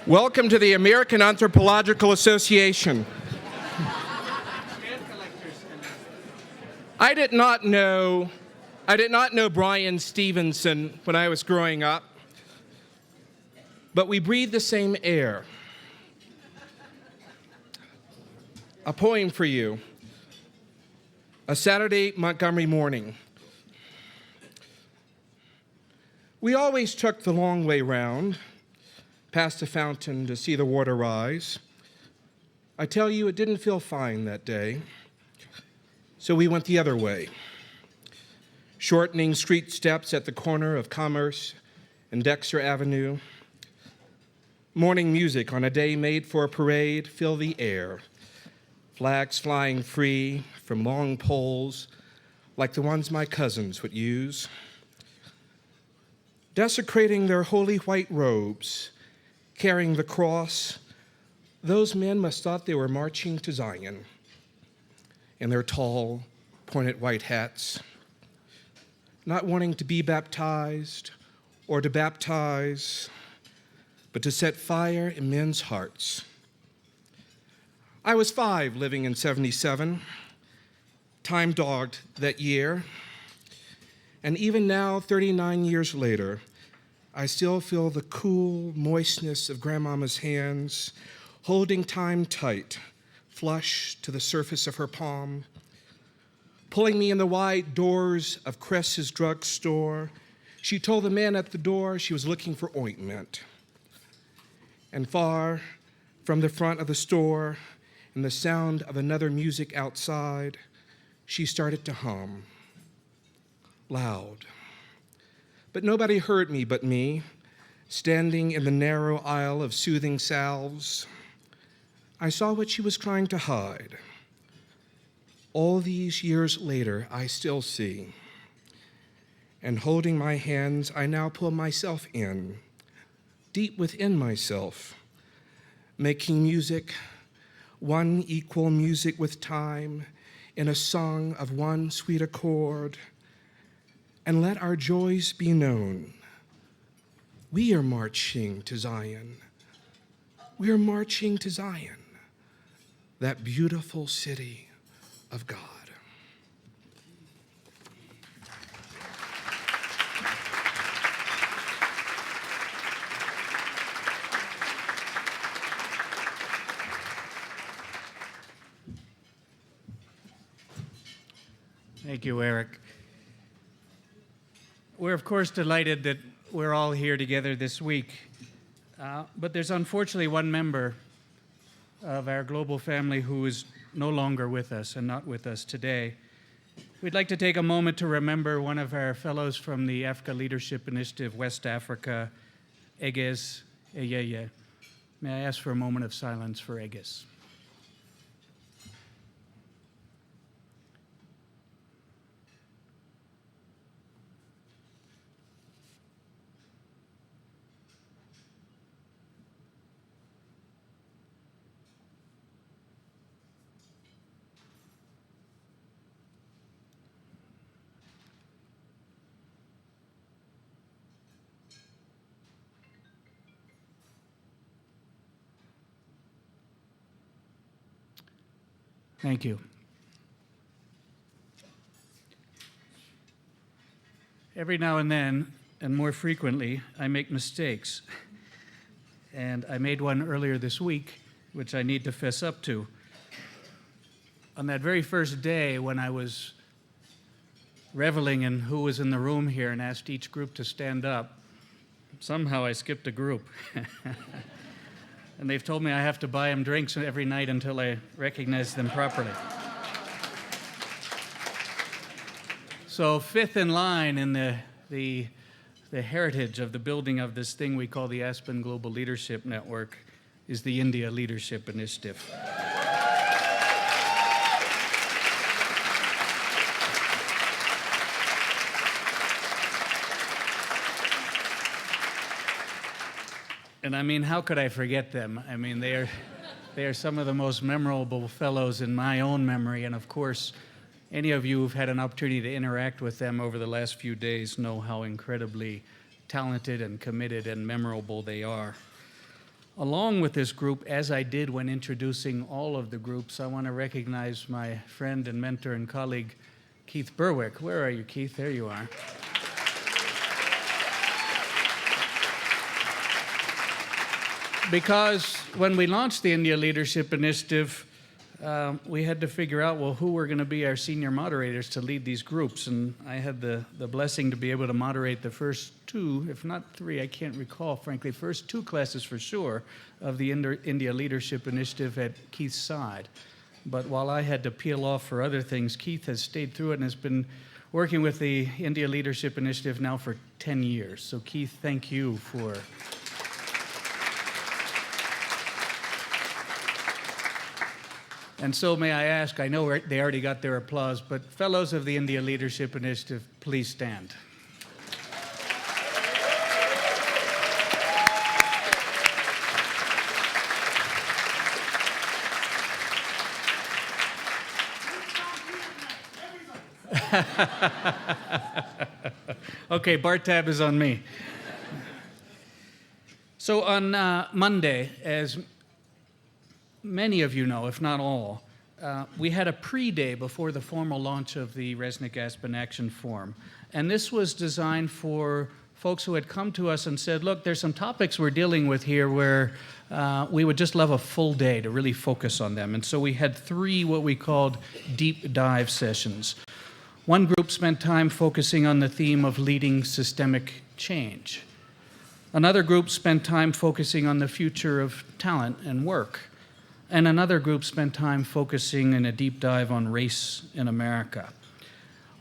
Welcome to the American Anthropological Association. I did not know Brian Stevenson when I was growing up, but we breathe the same air. A poem for you. A Saturday Montgomery morning. We always took the long way round, past the fountain to see the water rise. I tell you, it didn't feel fine that day, so we went the other way, shortening street steps at the corner of Commerce and Dexter Avenue. Morning music on a day made for a parade fill the air, flags flying free from long poles like the ones my cousins would use. Desecrating their holy white robes, carrying the cross, those men must thought they were marching to Zion in their tall, pointed white hats, not wanting to be baptized or to baptize, but to set fire in men's hearts. I was 5 living in 77, time-dogged that year, and even now, 39 years later, I still feel the cool moistness of Grandmama's hands, holding time tight, flush to the surface of her palm, pulling me in the wide doors of Cress's drugstore. She told the man at the door she was looking for ointment. And far from the front of the store, and the sound of another music outside, she started to hum, loud. But nobody heard me but me, standing in the narrow aisle of soothing salves. I saw what she was trying to hide. All these years later, I still see. And holding my hands, I now pull myself in, deep within myself, making music, one equal music with time, in a song of one sweet accord. And let our joys be known. We are marching to Zion. We are marching to Zion, that beautiful city of God. Thank you, Eric. We're, of course, delighted that we're all here together this week, but there's unfortunately one member of our global family who is no longer with us and not with us today. We'd like to take a moment to remember one of our fellows from the Africa Leadership Initiative West Africa, Egez Eyeye. May I ask for a moment of silence for Egez? Thank you. Every now and then, and more frequently, I make mistakes. And I made one earlier this week, which I need to fess up to. On that very first day when I was reveling in who was in the room here and asked each group to stand up, somehow I skipped a group. And they've told me I have to buy them drinks every night until I recognize them properly. So 5th in line in the heritage of the building of this thing we call the Aspen Global Leadership Network is the India Leadership Initiative. And I mean, how could I forget them? I mean, they are some of the most memorable fellows in my own memory. And of course, any of you who've had an opportunity to interact with them over the last few days know how incredibly talented and committed and memorable they are. along with this group, as I did when introducing all of the groups, I want to recognize my friend and mentor and colleague, Keith Berwick. Where are you, Keith? There you are. Because when we launched the India Leadership Initiative, we had to figure out, well, who were going to be our senior moderators to lead these groups. And I had the blessing to be able to moderate the first two, if not three, I can't recall, frankly, first two classes for sure of the India Leadership Initiative at Keith's side. But while I had to peel off for other things, Keith has stayed through it and has been working with the India Leadership Initiative now for 10 years. So Keith, thank you for... And so may I ask, I know they already got their applause, but fellows of the India Leadership Initiative, please stand. Okay, bar tab is on me. So on Monday, as many of you know, if not all, we had a pre-day before the formal launch of the Resnick-Aspen Action Forum. And this was designed for folks who had come to us and said, look, there's some topics we're dealing with here where we would just love a full day to really focus on them. And so we had three what we called deep dive sessions. One group spent time focusing on the theme of leading systemic change. Another group spent time focusing on the future of talent and work. And another group spent time focusing in a deep dive on race in America.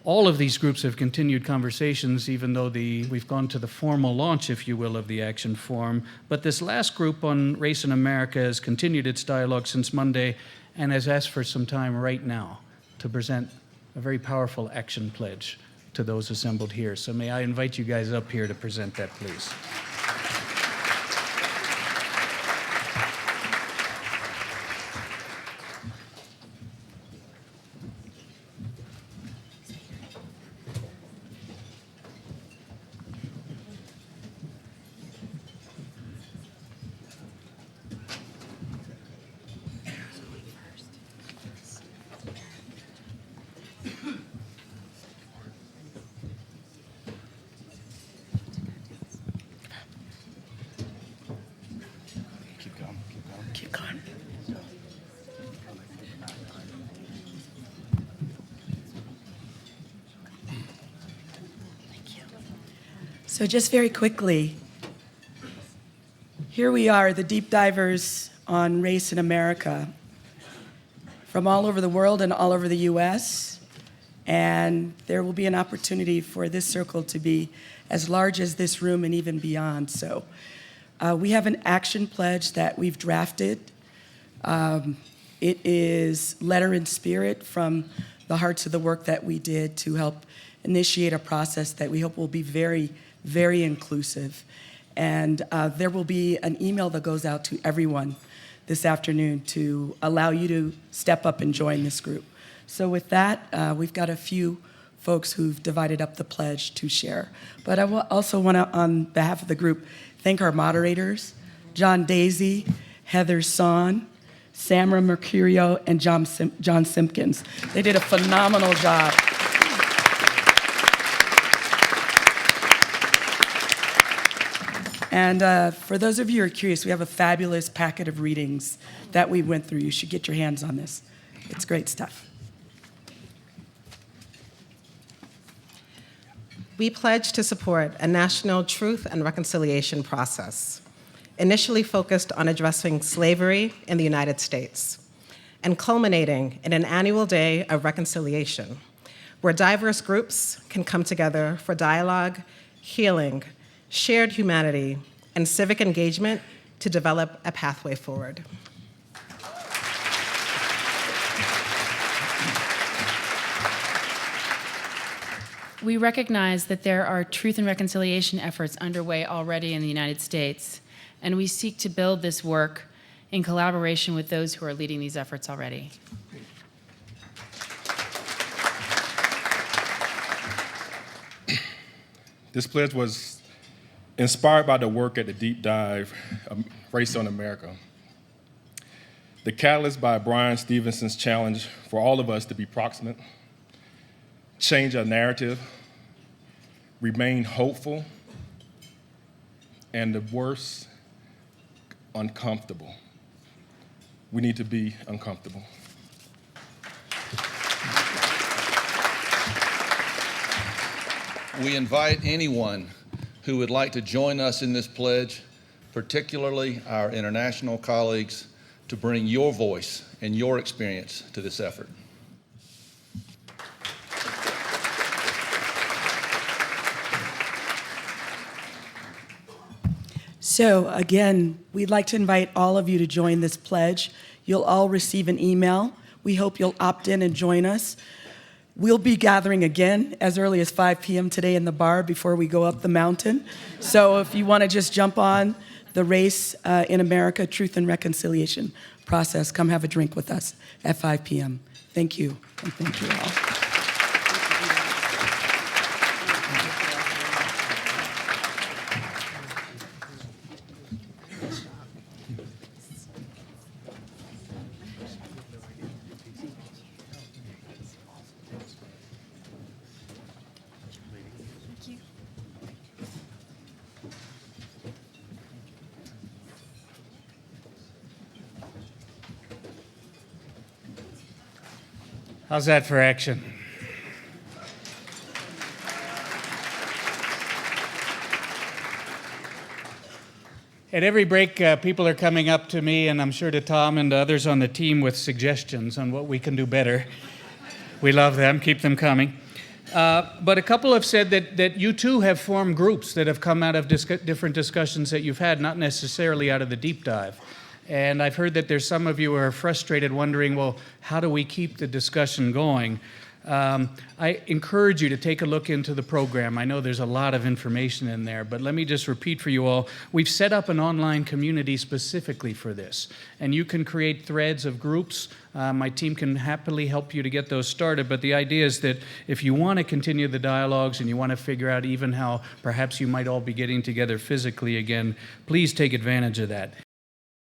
All of these groups have continued conversations, even though we've gone to the formal launch, if you will, of the Action Forum. But this last group on race in America has continued its dialogue since Monday and has asked for some time right now to present a very powerful action pledge to those assembled here. So may I invite you guys up here to present that, please. So just very quickly, here we are, the deep divers on race in America from all over the world and all over the US. And there will be an opportunity for this circle to be as large as this room and even beyond. So we have an action pledge that we've drafted. It is letter and spirit from the hearts of the work that we did to help initiate a process that we hope will be very, very inclusive. And there will be an email that goes out to everyone this afternoon to allow you to step up and join this group. So with that, we've got a few folks who've divided up the pledge to share. But I also want to, on behalf of the group, thank our moderators, John Daisy, Heather Son, Samra Mercurio, and John Simpkins. They did a phenomenal job. And for those of you who are curious, we have a fabulous packet of readings that we went through. You should get your hands on this. It's great stuff. We pledge to support a national truth and reconciliation process, initially focused on addressing slavery in the United States, and culminating in an annual day of reconciliation, where diverse groups can come together for dialogue, healing, shared humanity, and civic engagement to develop a pathway forward. We recognize that there are truth and reconciliation efforts underway already in the United States, and we seek to build this work in collaboration with those who are leading these efforts already. This pledge was inspired by the work at the Deep Dive Race on America. The catalyst by Brian Stevenson's challenge for all of us to be proximate, change our narrative, remain hopeful, and the worst, uncomfortable. We need to be uncomfortable. We invite anyone who would like to join us in this pledge, particularly our international colleagues, to bring your voice and your experience to this effort. So again, we'd like to invite all of you to join this pledge. You'll all receive an email. We hope you'll opt in and join us. We'll be gathering again as early as 5 p.m. today in the bar before we go up the mountain. So if you want to just jump on the Race in America Truth and Reconciliation process, come have a drink with us at 5 p.m. Thank you, and thank you all. How's that for action? At every break, people are coming up to me, and I'm sure to Tom and to others on the team, with suggestions on what we can do better. We love them. Keep them coming. But a couple have said that you too have formed groups that have come out of different discussions that you've had, not necessarily out of the deep dive. And I've heard that there's some of you who are frustrated, wondering, well, how do we keep the discussion going? I encourage you to take a look into the program. I know there's a lot of information in there, but let me just repeat for you all. We've set up an online community specifically for this, and you can create threads of groups. My team can happily help you to get those started, but the idea is that if you want to continue the dialogues and you want to figure out even how perhaps you might all be getting together physically again, please take advantage of that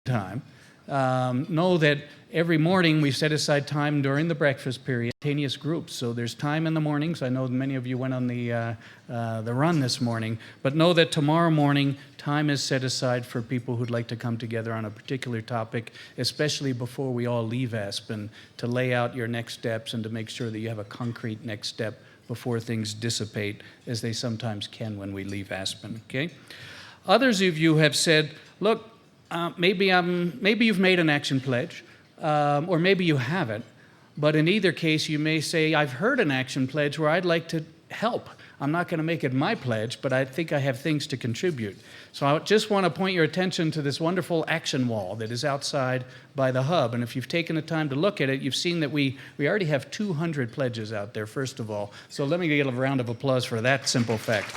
time. Know that every morning we set aside time during the breakfast period, spontaneous groups. So there's time in the mornings. I know many of you went on the run this morning, but know that tomorrow morning time is set aside for people who'd like to come together on a particular topic, especially before we all leave Aspen, to lay out your next steps and to make sure that you have a concrete next step before things dissipate, as they sometimes can when we leave Aspen. Okay? Others of you have said, look, maybe you've made an action pledge, or maybe you haven't, but in either case you may say, I've heard an action pledge where I'd like to help. I'm not going to make it my pledge, but I think I have things to contribute. So I just want to point your attention to this wonderful action wall that is outside by the hub. And if you've taken the time to look at it, you've seen that we already have 200 pledges out there, first of all. So let me give a round of applause for that simple fact.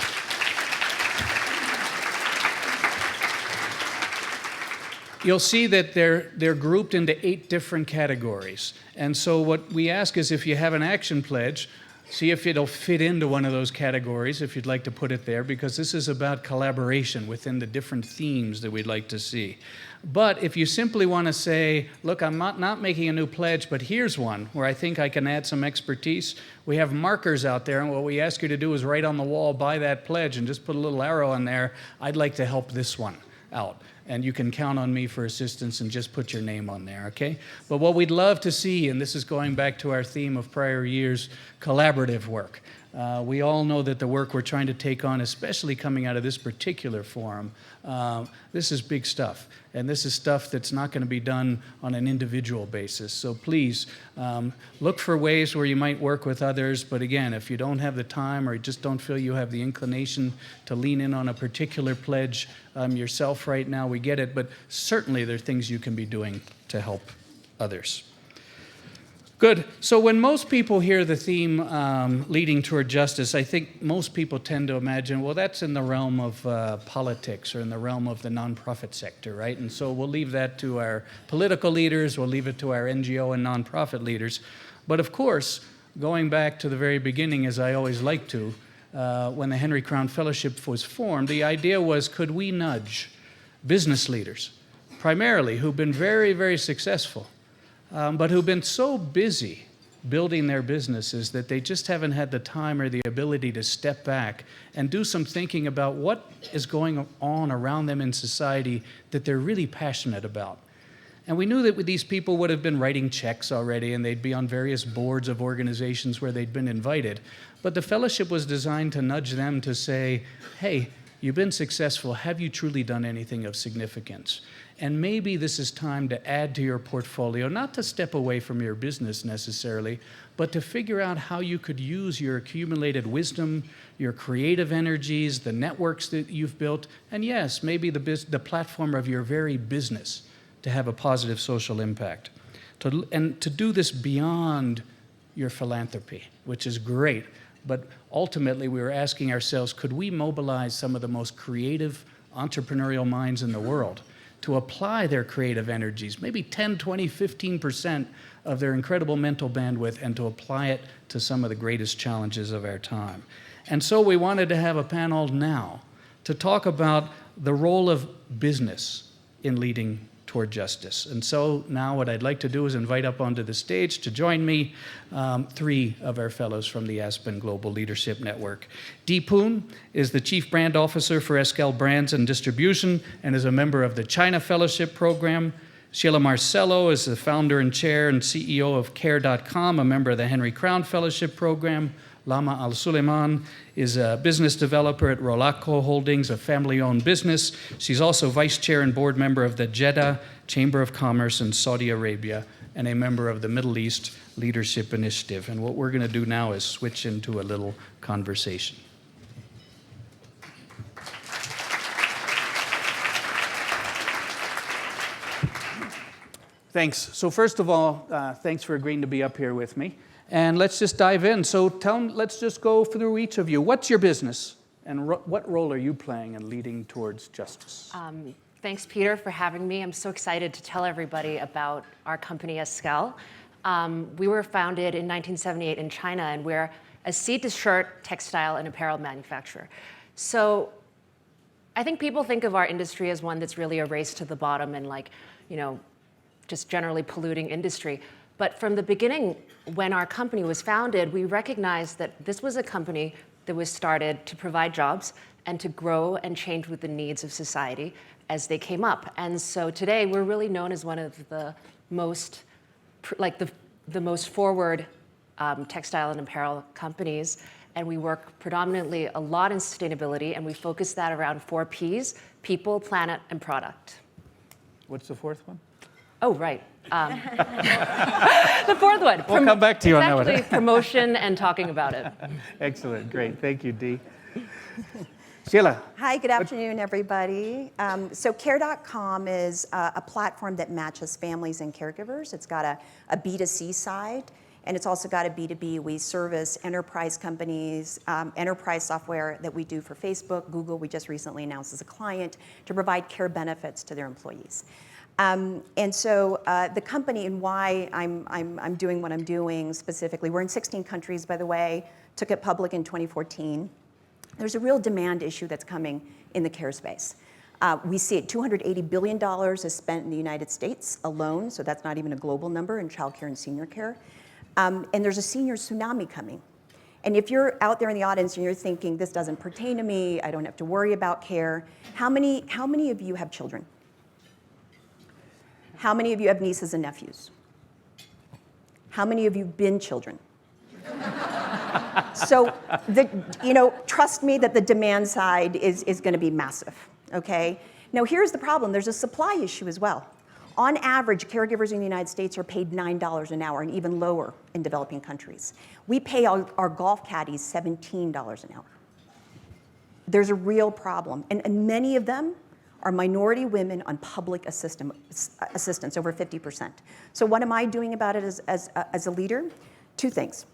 You'll see that they're grouped into 8 different categories. And so what we ask is, if you have an action pledge, see if it'll fit into one of those categories, if you'd like to put it there, because this is about collaboration within the different themes that we'd like to see. But if you simply want to say, look, I'm not making a new pledge, but here's one where I think I can add some expertise, we have markers out there, and what we ask you to do is write on the wall by that pledge and just put a little arrow on there, I'd like to help this one out. And you can count on me for assistance and just put your name on there, okay? But what we'd love to see, and this is going back to our theme of prior years, collaborative work. We all know that the work we're trying to take on, especially coming out of this particular forum, this is big stuff. And this is stuff that's not going to be done on an individual basis. So please, look for ways where you might work with others. But again, if you don't have the time or you just don't feel you have the inclination to lean in on a particular pledge yourself right now, we get it. But certainly there are things you can be doing to help others. Good. So when most people hear the theme leading toward justice, I think most people tend to imagine, well, that's in the realm of politics or in the realm of the nonprofit sector, right? And so we'll leave that to our political leaders, we'll leave it to our NGO and nonprofit leaders. But of course, going back to the very beginning, as I always like to, when the Henry Crown Fellowship was formed, the idea was, could we nudge business leaders primarily, who've been very, very successful, but who've been so busy building their businesses that they just haven't had the time or the ability to step back and do some thinking about what is going on around them in society that they're really passionate about. And we knew that these people would have been writing checks already, and they'd be on various boards of organizations where they'd been invited. But the fellowship was designed to nudge them to say, hey, you've been successful. Have you truly done anything of significance? And maybe this is time to add to your portfolio, not to step away from your business necessarily, but to figure out how you could use your accumulated wisdom, your creative energies, the networks that you've built, and yes, maybe the platform of your very business to have a positive social impact. And to do this beyond your philanthropy, which is great, but ultimately we were asking ourselves, could we mobilize some of the most creative entrepreneurial minds in the world to apply their creative energies, maybe 10, 20, 15% of their incredible mental bandwidth, and to apply it to some of the greatest challenges of our time. And so we wanted to have a panel now to talk about the role of business in leading toward justice. And so now what I'd like to do is invite up onto the stage to join me 3 of our fellows from the Aspen Global Leadership Network. Dee Poon is the Chief Brand Officer for Eskel Brands and Distribution and is a member of the China Fellowship Program. Sheila Marcello is the founder and chair and CEO of Care.com, a member of the Henry Crown Fellowship Program. Lama Al-Suleiman is a business developer at Rolacco Holdings, a family-owned business. She's also vice chair and board member of the Jeddah Chamber of Commerce in Saudi Arabia and a member of the Middle East Leadership Initiative. And what we're going to do now is switch into a little conversation. Thanks. So first of all, thanks for agreeing to be up here with me. And let's just dive in. So let's just go through each of you. What's your business, and what role are you playing in leading towards justice? Thanks, Peter, for having me. I'm so excited to tell everybody about our company, Eskel. We were founded in 1978 in China, and we're a seed-to-shirt textile and apparel manufacturer. So I think people think of our industry as one that's really a race to the bottom and just generally polluting industry. But from the beginning, when our company was founded, we recognized that this was a company that was started to provide jobs and to grow and change with the needs of society as they came up. And so today, we're really known as one of the most, the most forward textile and apparel companies. And we work predominantly a lot in sustainability, and we focus that around 4 Ps: people, planet, and product. What's the 4th one? Oh, right. The 4th one. We'll come back to you on that one. Actually, promotion and talking about it. Excellent. Great. Thank you, Dee. Sheila. Hi, good afternoon, everybody. So Care.com is a platform that matches families and caregivers. It's got a B2C side, and it's also got a B2B. We service enterprise companies, enterprise software that we do for Facebook, Google. We just recently announced as a client to provide care benefits to their employees. And so the company and why I'm doing what I'm doing specifically, we're in 16 countries, by the way, took it public in 2014. There's a real demand issue that's coming in the care space. We see it, $280 billion is spent in the United States alone, so that's not even a global number in childcare and senior care. And there's a senior tsunami coming. And if you're out there in the audience and you're thinking, this doesn't pertain to me, I don't have to worry about care, how many of you have children? How many of you have nieces and nephews? How many of you have been children? So, trust me that the demand side is going to be massive, okay? Now, here's the problem. There's a supply issue as well. On average, caregivers in the United States are paid $9 an hour and even lower in developing countries. We pay our golf caddies $17 an hour. There's a real problem, and many of them are minority women on public assistance, over 50%. So what am I doing about it as a leader? 2 things.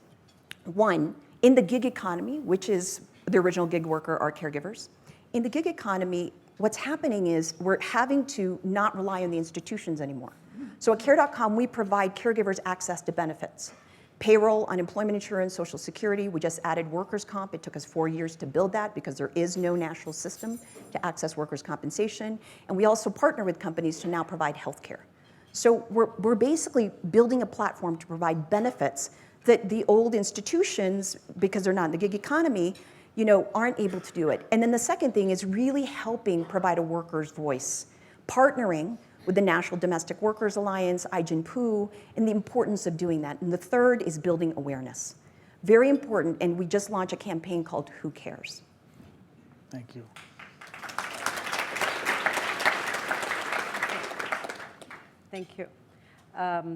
One, in the gig economy, which is the original gig worker, are caregivers. In the gig economy, what's happening is we're having to not rely on the institutions anymore. So at Care.com, we provide caregivers access to benefits. Payroll, unemployment insurance, Social Security. We just added workers' comp. It took us 4 years to build that because there is no national system to access workers' compensation. And we also partner with companies to now provide health care. So we're basically building a platform to provide benefits that the old institutions, because they're not in the gig economy, aren't able to do it. And then the second thing is really helping provide a worker's voice, partnering with the National Domestic Workers Alliance, IJNPU, and the importance of doing that. And the third is building awareness. Very important, and we just launched a campaign called Who Cares? Thank you. Thank you.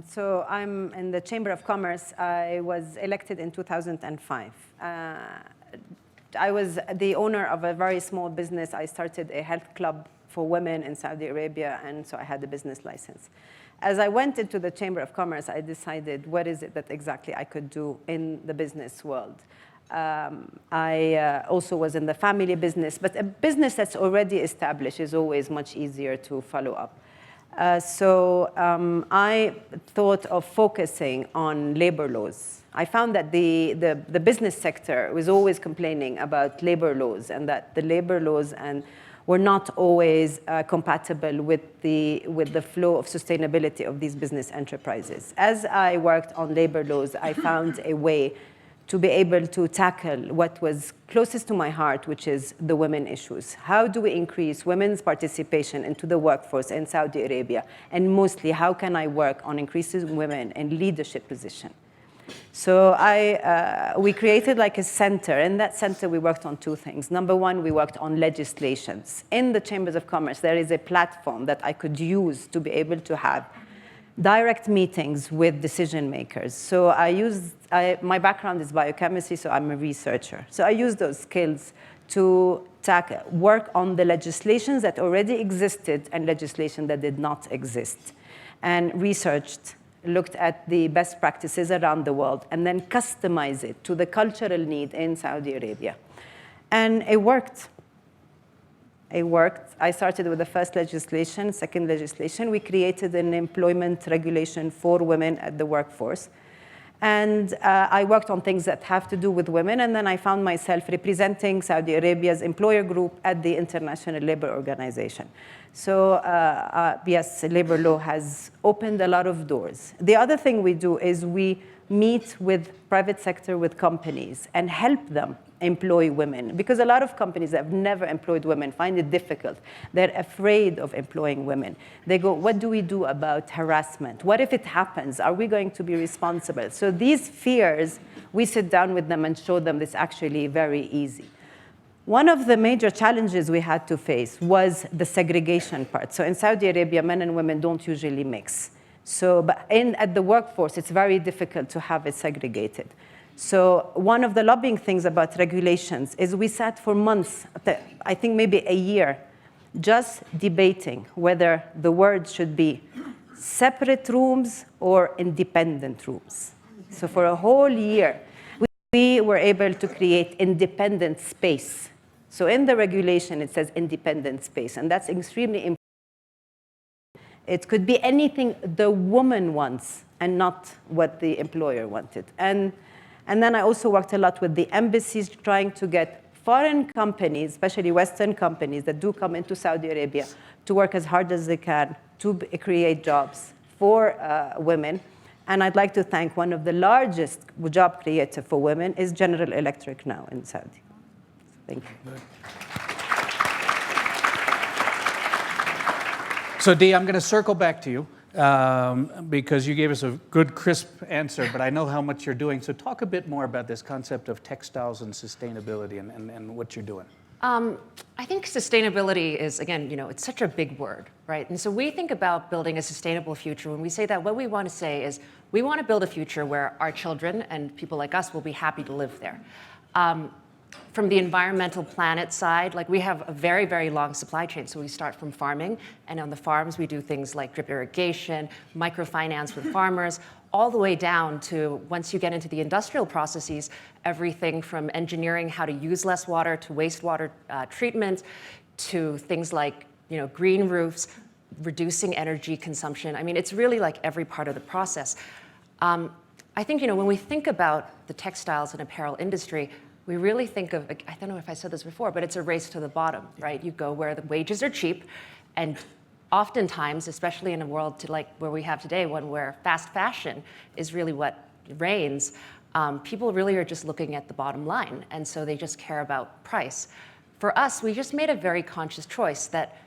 So I'm in the Chamber of Commerce. I was elected in 2005. I was the owner of a very small business. I started a health club for women in Saudi Arabia, and so I had a business license. As I went into the Chamber of Commerce, I decided what is it that exactly I could do in the business world. I also was in the family business, but a business that's already established is always much easier to follow up. So I thought of focusing on labor laws. I found that the business sector was always complaining about labor laws, and that the labor laws were not always compatible with the flow of sustainability of these business enterprises. As I worked on labor laws, I found a way to be able to tackle what was closest to my heart, which is the women issues. How do we increase women's participation into the workforce in Saudi Arabia? And mostly, how can I work on increasing women in leadership position? So we created like a center. In that center, we worked on two things. Number one, we worked on legislations. In the Chambers of Commerce, there is a platform that I could use to be able to have direct meetings with decision makers. So my background is biochemistry, so I'm a researcher. So I use those skills to work on the legislations that already existed and legislation that did not exist, and looked at the best practices around the world, and then customize it to the cultural need in Saudi Arabia. And it worked. It worked. I started with the first legislation, second legislation. We created an employment regulation for women at the workforce. And I worked on things that have to do with women, and then I found myself representing Saudi Arabia's employer group at the International Labour Organization. So yes, labor law has opened a lot of doors. The other thing we do is we meet with private sector, with companies, and help them employ women. Because a lot of companies that have never employed women find it difficult. They're afraid of employing women. They go, what do we do about harassment? What if it happens? Are we going to be responsible? So these fears, we sit down with them and show them it's actually very easy. One of the major challenges we had to face was the segregation part. So in Saudi Arabia, men and women don't usually mix. So, but at the workforce, it's very difficult to have it segregated. So one of the lobbying things about regulations is we sat for months, I think maybe a year, just debating whether the word should be separate rooms or independent rooms. So for a whole year, we were able to create independent space. So in the regulation, it says independent space, and that's extremely important. It could be anything the woman wants and not what the employer wanted. And then I also worked a lot with the embassies, trying to get foreign companies, especially Western companies that do come into Saudi Arabia, to work as hard as they can to create jobs for women. And I'd like to thank one of the largest job creators for women is General Electric now in Saudi. Thank you. So Dee, I'm going to circle back to you because you gave us a good, crisp answer, but I know how much you're doing. So talk a bit more about this concept of textiles and sustainability and what you're doing. I think sustainability is, again, it's such a big word, right? And so we think about building a sustainable future. When we say that, what we want to say is we want to build a future where our children and people like us will be happy to live there. From the environmental planet side, like we have a very, very long supply chain. So we start from farming, and on the farms we do things like drip irrigation, microfinance with farmers, all the way down to, once you get into the industrial processes, everything from engineering how to use less water to wastewater treatment, to things like green roofs, reducing energy consumption. I mean, it's really like every part of the process. I think, when we think about the textiles and apparel industry, we really think of, I don't know if I said this before, but it's a race to the bottom, right? You go where the wages are cheap, and oftentimes, especially in a world like where we have today, one where fast fashion is really what reigns, people really are just looking at the bottom line, and so they just care about price. For us, we just made a very conscious choice that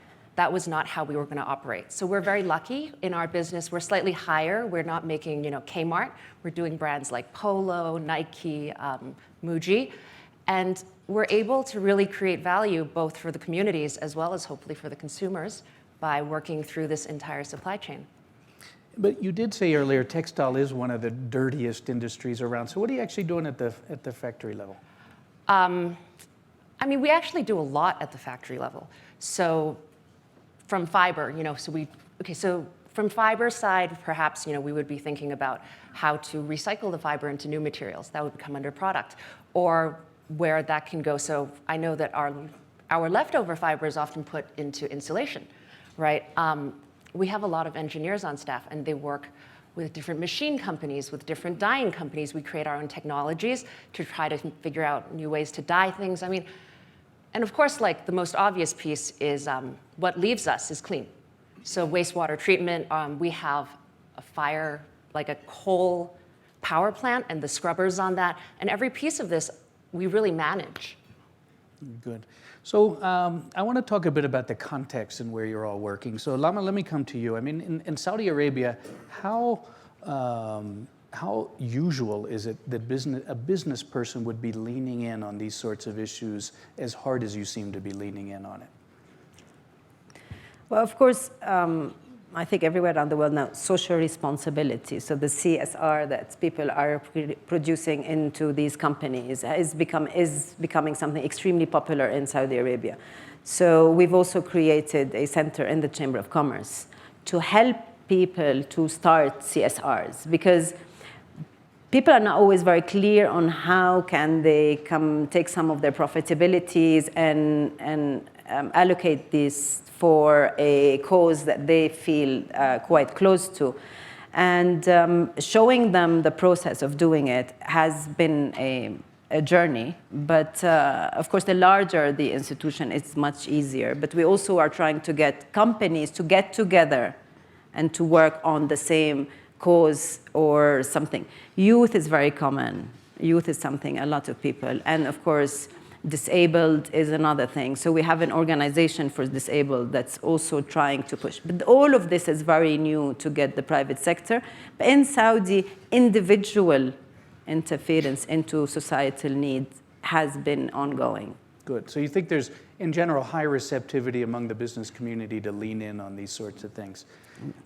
was not how we were going to operate. So we're very lucky in our business. We're slightly higher. We're not making, Kmart. We're doing brands like Polo, Nike, Muji. And we're able to really create value both for the communities as well as hopefully for the consumers by working through this entire supply chain. But you did say earlier textile is one of the dirtiest industries around. So what are you actually doing at the factory level? We actually do a lot at the factory level. So from fiber, so from fiber side, perhaps, we would be thinking about how to recycle the fiber into new materials. That would come under product, or where that can go. So I know that our leftover fiber is often put into insulation, right? We have a lot of engineers on staff, and they work with different machine companies, with different dyeing companies. We create our own technologies to try to figure out new ways to dye things. And of course, like the most obvious piece is what leaves us is clean. So wastewater treatment, we have a fire, like a coal power plant and the scrubbers on that. And every piece of this, we really manage. Good. So I want to talk a bit about the context and where you're all working. So Lama, let me come to you. In Saudi Arabia, how usual is it that a business person would be leaning in on these sorts of issues as hard as you seem to be leaning in on it? Well, of course, I think everywhere around the world now, social responsibility. So the CSR that people are producing into these companies is becoming something extremely popular in Saudi Arabia. So we've also created a center in the Chamber of Commerce to help people to start CSRs, because people are not always very clear on how can they take some of their profitabilities and allocate this for a cause that they feel quite close to. And showing them the process of doing it has been a journey. But of course, the larger the institution, it's much easier. But we also are trying to get companies to get together and to work on the same cause or something. Youth is very common. Youth is something a lot of people. And of course, disabled is another thing. So we have an organization for disabled that's also trying to push. But all of this is very new to get the private sector. But in Saudi, individual interference into societal needs has been ongoing. Good. So you think there's, in general, high receptivity among the business community to lean in on these sorts of things.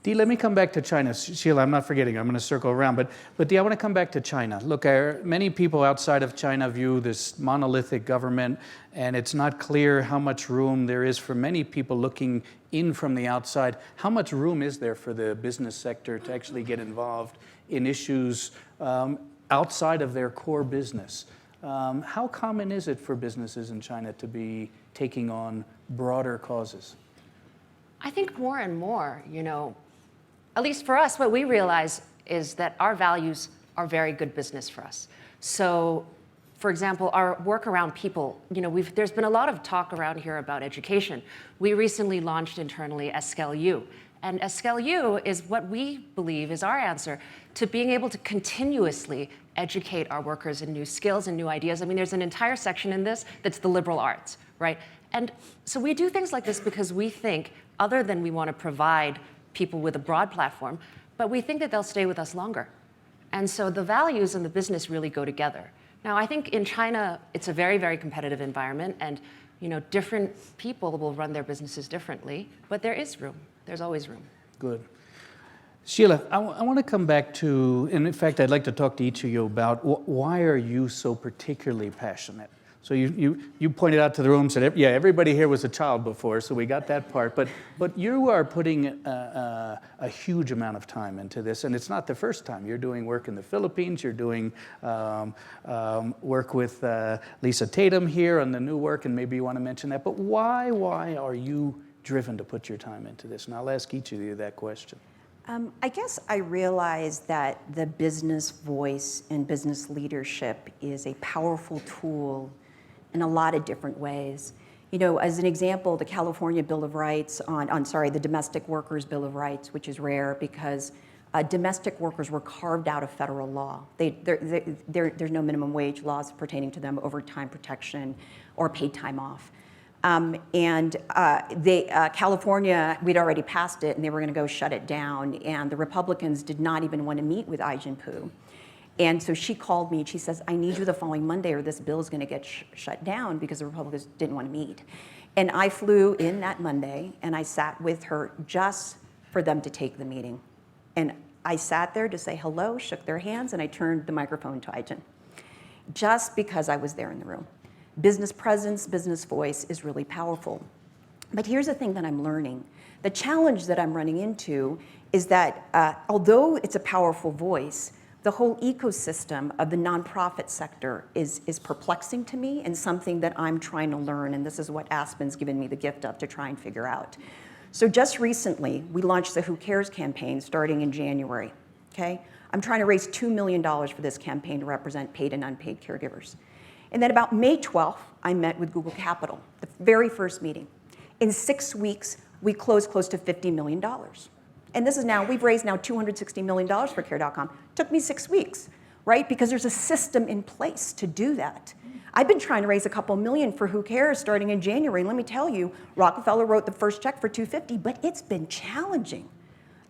Dee, let me come back to China. Sheila, I'm not forgetting. I'm going to circle around. But Dee, I want to come back to China. Look, many people outside of China view this monolithic government, and it's not clear how much room there is for many people looking in from the outside. How much room is there for the business sector to actually get involved in issues outside of their core business? How common is it for businesses in China to be taking on broader causes? I think more and more, at least for us, what we realize is that our values are very good business for us. So, for example, our work around people, there's been a lot of talk around here about education. We recently launched internally Eskel U. And Eskel U is what we believe is our answer to being able to continuously educate our workers in new skills and new ideas. There's an entire section in this that's the liberal arts, right? And so we do things like this because we think, other than we want to provide people with a broad platform, but we think that they'll stay with us longer. And so the values and the business really go together. Now, I think in China, it's a very, very competitive environment, and different people will run their businesses differently, but there is room. There's always room. Good. Sheila, I want to come back to, and in fact, I'd like to talk to each of you about why are you so particularly passionate? So you pointed out to the room, said, yeah, everybody here was a child before, so we got that part. But you are putting a huge amount of time into this, and it's not the first time. You're doing work in the Philippines. You're doing work with Lisa Tatum here on the new work, and maybe you want to mention that. But why are you driven to put your time into this? And I'll ask each of you that question. I guess I realized that the business voice and business leadership is a powerful tool in a lot of different ways. You know, as an example, the California Bill of Rights the Domestic Workers Bill of Rights, which is rare because domestic workers were carved out of federal law. There's no minimum wage laws pertaining to them, overtime protection, or paid time off. California, we'd already passed it, and they were going to go shut it down. And the Republicans did not even want to meet with Ai Jinpu. And so she called me, and she says, I need you the following Monday, or this bill is going to get shut down, because the Republicans didn't want to meet. And I flew in that Monday, and I sat with her just for them to take the meeting. And I sat there to say hello, shook their hands, and I turned the microphone to Ai Jin, just because I was there in the room. Business presence, business voice is really powerful. But here's the thing that I'm learning. The challenge that I'm running into is that although it's a powerful voice, the whole ecosystem of the nonprofit sector is perplexing to me, and something that I'm trying to learn, and this is what Aspen's given me the gift of to try and figure out. So just recently, we launched the Who Cares campaign starting in January, okay? I'm trying to raise $2 million for this campaign to represent paid and unpaid caregivers. And then about May 12th, I met with Google Capital, the very first meeting. In 6 weeks, we closed close to $50 million. And this is now, we've raised now $260 million for Care.com. Took me 6 weeks, right? Because there's a system in place to do that. I've been trying to raise a couple million for Who Cares starting in January. And let me tell you, Rockefeller wrote the first check for $250, but it's been challenging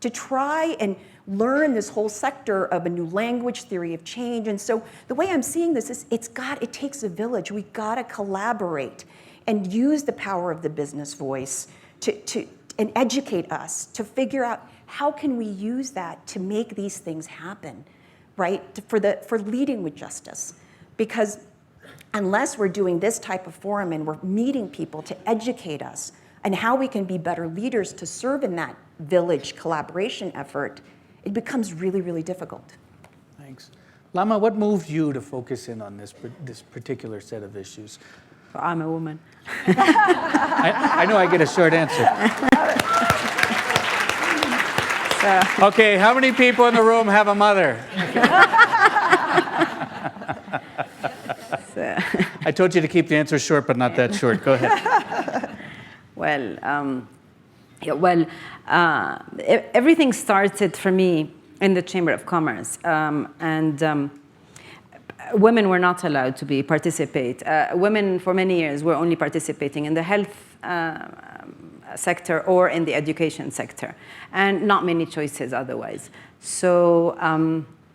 to try and learn this whole sector of a new language, theory of change. And so the way I'm seeing this is it takes a village. We gotta collaborate and use the power of the business voice and educate us to figure out how can we use that to make these things happen, right? For leading with justice. Because unless we're doing this type of forum and we're meeting people to educate us and how we can be better leaders to serve in that village collaboration effort, it becomes really, really difficult. Thanks. Lama, what moved you to focus in on this particular set of issues? I'm a woman. I know I get a short answer. Okay, how many people in the room have a mother? I told you to keep the answer short, but not that short. Go ahead. Everything started for me in the Chamber of Commerce, and women were not allowed to participate. Women, for many years, were only participating in the health sector or in the education sector, and not many choices otherwise. So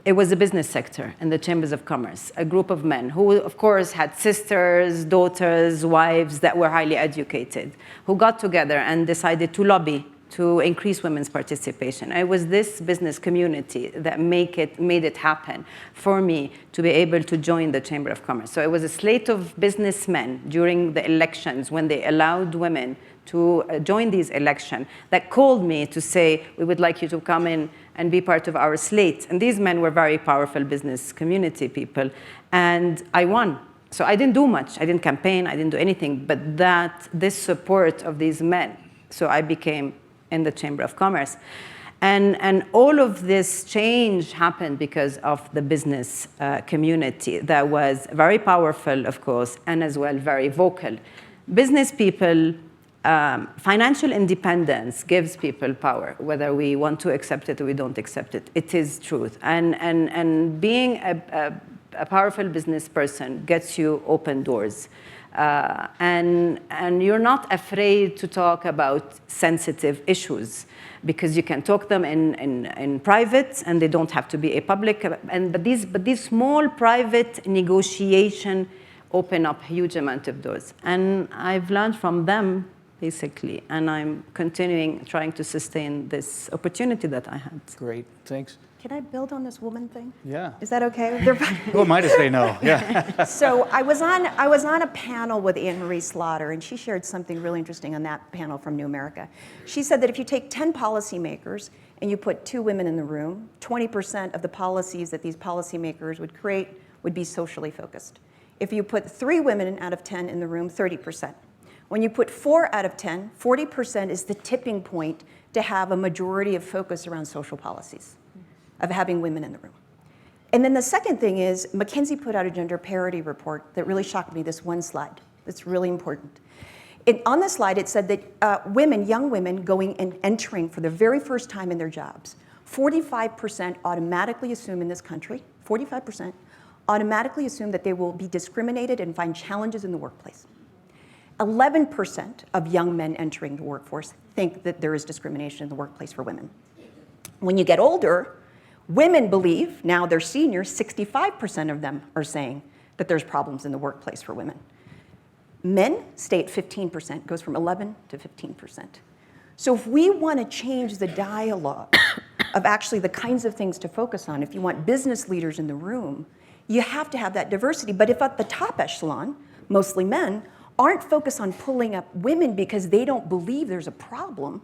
it was the business sector in the Chambers of Commerce, a group of men who, of course, had sisters, daughters, wives that were highly educated, who got together and decided to lobby to increase women's participation. It was this business community that made it happen for me to be able to join the Chamber of Commerce. So it was a slate of businessmen during the elections when they allowed women to join these elections that called me to say, we would like you to come in and be part of our slate. And these men were very powerful business community people. And I won. So I didn't do much. I didn't campaign. I didn't do anything. But this support of these men. So I became in the Chamber of Commerce. And all of this change happened because of the business community that was very powerful, of course, and as well very vocal. Business people, financial independence gives people power, whether we want to accept it or we don't accept it. It is truth. And being a powerful business person gets you open doors. And you're not afraid to talk about sensitive issues because you can talk them in private and they don't have to be a public. But these small private negotiation open up huge amount of doors. And I've learned from them, basically, and I'm continuing trying to sustain this opportunity that I had. Great, thanks. Can I build on this woman thing? Yeah. Is that okay? Who am I to say no? Yeah. So I was on a panel with Anne-Marie Slaughter, and she shared something really interesting on that panel from New America. She said that if you take 10 policymakers and you put 2 women in the room, 20% of the policies that these policymakers would create would be socially focused. If you put 3 women out of 10 in the room, 30%. When you put 4 out of 10, 40% is the tipping point to have a majority of focus around social policies, of having women in the room. And then the second thing is McKinsey put out a gender parity report that really shocked me, this one slide. That's really important. On the slide, it said that women, young women going and entering for the very first time in their jobs, 45% automatically assume in this country, 45% automatically assume that they will be discriminated and find challenges in the workplace. 11% of young men entering the workforce think that there is discrimination in the workplace for women. When you get older, women believe, now they're seniors, 65% of them are saying that there's problems in the workplace for women. Men stay at 15%, goes from 11 to 15%. So if we want to change the dialogue of actually the kinds of things to focus on, if you want business leaders in the room, you have to have that diversity. But if at the top echelon, mostly men, aren't focused on pulling up women because they don't believe there's a problem,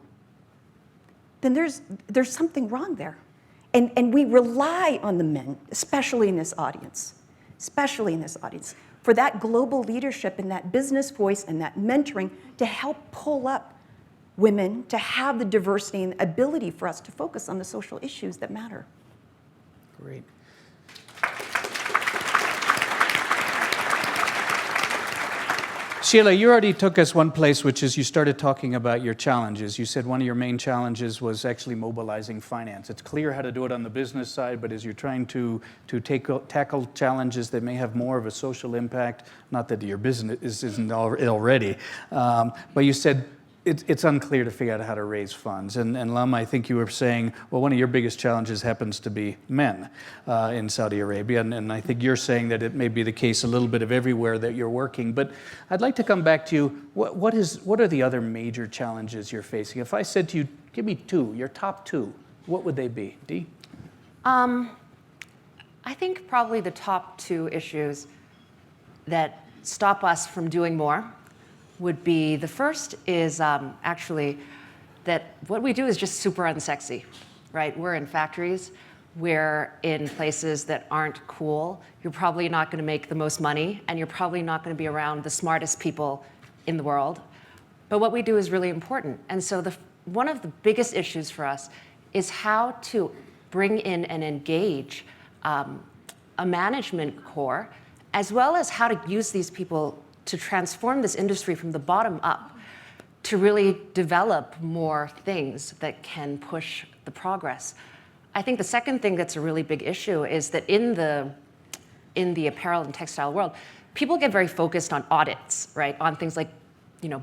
then there's something wrong there. And we rely on the men, especially in this audience, for that global leadership and that business voice and that mentoring to help pull up women, to have the diversity and ability for us to focus on the social issues that matter. Great. Sheila, you already took us one place, which is you started talking about your challenges. You said one of your main challenges was actually mobilizing finance. It's clear how to do it on the business side, but as you're trying to tackle challenges that may have more of a social impact, not that your business isn't already, but you said it's unclear to figure out how to raise funds. And Lama, I think you were saying, well, one of your biggest challenges happens to be men in Saudi Arabia. And I think you're saying that it may be the case a little bit of everywhere that you're working. But I'd like to come back to you. What are the other major challenges you're facing? If I said to you, give me two, your top two, what would they be? Dee? I think probably the top two issues that stop us from doing more would be, the first is actually that what we do is just super unsexy, right? We're in factories, we're in places that aren't cool. You're probably not going to make the most money, and you're probably not going to be around the smartest people in the world. But what we do is really important. And so one of the biggest issues for us is how to bring in and engage a management core, as well as how to use these people to transform this industry from the bottom up, to really develop more things that can push the progress. I think the second thing that's a really big issue is that in the apparel and textile world, people get very focused on audits, right? On things like,